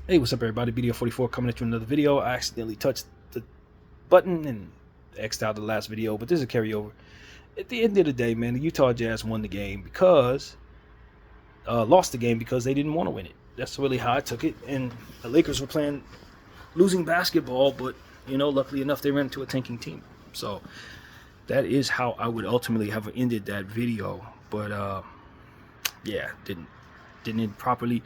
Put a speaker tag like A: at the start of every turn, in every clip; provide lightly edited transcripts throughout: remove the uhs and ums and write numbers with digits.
A: Hey, what's up, everybody? BDO44 coming at you with another video. I accidentally touched the button and X'd out the last video, but this is a carryover. At the end of the day, man, the Utah Jazz won the game because lost the game because they didn't want to win it. That's really how I took it. And the Lakers were playing losing basketball, but luckily enough, they ran into a tanking team. So that is how I would ultimately have ended that video. But yeah, didn't end properly.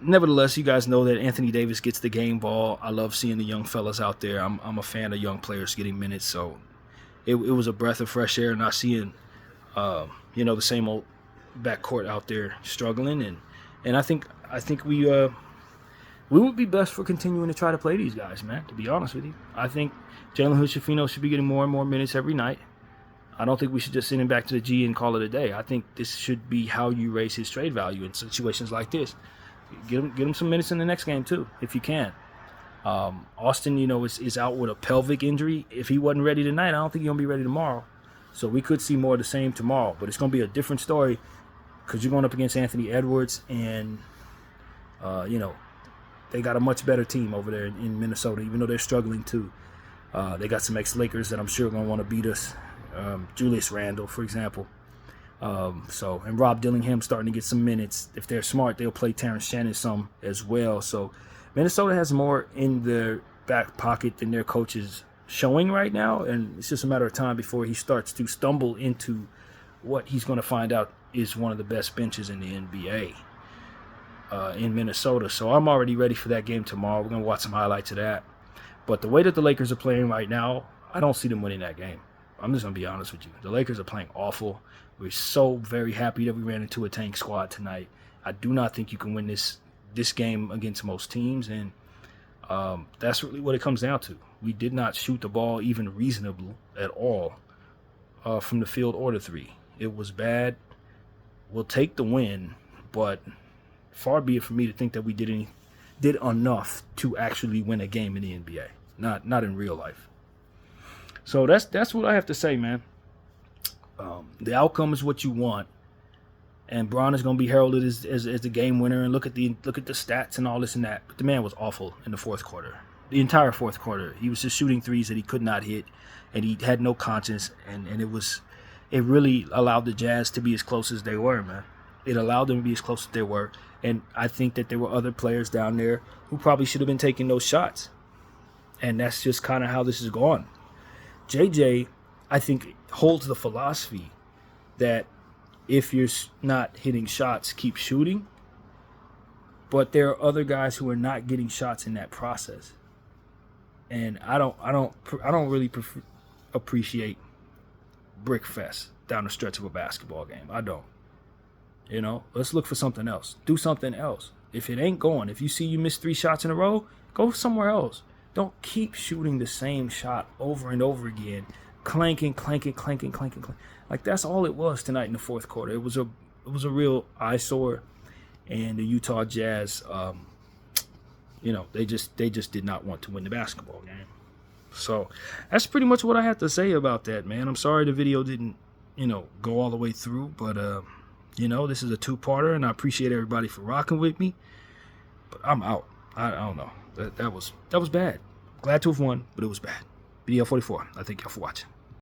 A: Nevertheless, you guys know that Anthony Davis gets the game ball. I love seeing the young fellas out there. I'm a fan of young players getting minutes, so it was a breath of fresh air not seeing the same old backcourt out there struggling. And I think we would be best for continuing to try to play these guys, man. To be honest with you, I think Jalen Hood-Schifino should be getting more and more minutes every night. I don't think we should just send him back to the G and call it a day. I think this should be how you raise his trade value in situations like this. Get him some minutes in the next game too, if you can. Austin, is out with a pelvic injury. If he wasn't ready tonight, I don't think he's gonna be ready tomorrow. So we could see more of the same tomorrow. But it's gonna be a different story because you're going up against Anthony Edwards, and they got a much better team over there in Minnesota, even though they're struggling too. They got some ex-Lakers that I'm sure are gonna want to beat us. Julius Randle, for example. And Rob Dillingham starting to get some minutes. If they're smart, they'll play Terrence Shannon some as well. So Minnesota has more in their back pocket than their coach is showing right now, and it's just a matter of time before he starts to stumble into what he's going to find out is one of the best benches in the NBA in Minnesota. So I'm already ready for that game tomorrow. We're going to watch some highlights of that. But the way that the Lakers are playing right now, I don't see them winning that game. I'm just going to be honest with you. The Lakers are playing awful. We're so very happy that we ran into a tank squad tonight. I do not think you can win this game against most teams, and that's really what it comes down to. We did not shoot the ball even reasonable at all from the field or the three. It was bad. We'll take the win, but far be it for me to think that we did enough to actually win a game in the NBA. Not in real life. So that's what I have to say, man. The outcome is what you want, and Bron is going to be heralded as the game winner. And look at the stats and all this and that. But the man was awful in the fourth quarter. The entire fourth quarter, he was just shooting threes that he could not hit, and he had no conscience. And it really allowed the Jazz to be as close as they were, man. It allowed them to be as close as they were. And I think that there were other players down there who probably should have been taking those shots. And that's just kind of how this is going. JJ, I think, holds the philosophy that if you're not hitting shots, keep shooting. But there are other guys who are not getting shots in that process, and I don't really appreciate brick fest down the stretch of a basketball game. I don't. Let's look for something else. Do something else. If it ain't going, if you see you miss 3 shots in a row, go somewhere else. Don't keep shooting the same shot over and over again. Clanking. Like, that's all it was tonight in the fourth quarter. It was a real eyesore, and the Utah Jazz, they just did not want to win the basketball game. So that's pretty much what I have to say about that, man. I'm sorry the video didn't, go all the way through, but this is a 2-parter, and I appreciate everybody for rocking with me. But I'm out. I don't know. That was bad. Glad to have won, but it was bad. BDL44. I thank y'all for watching.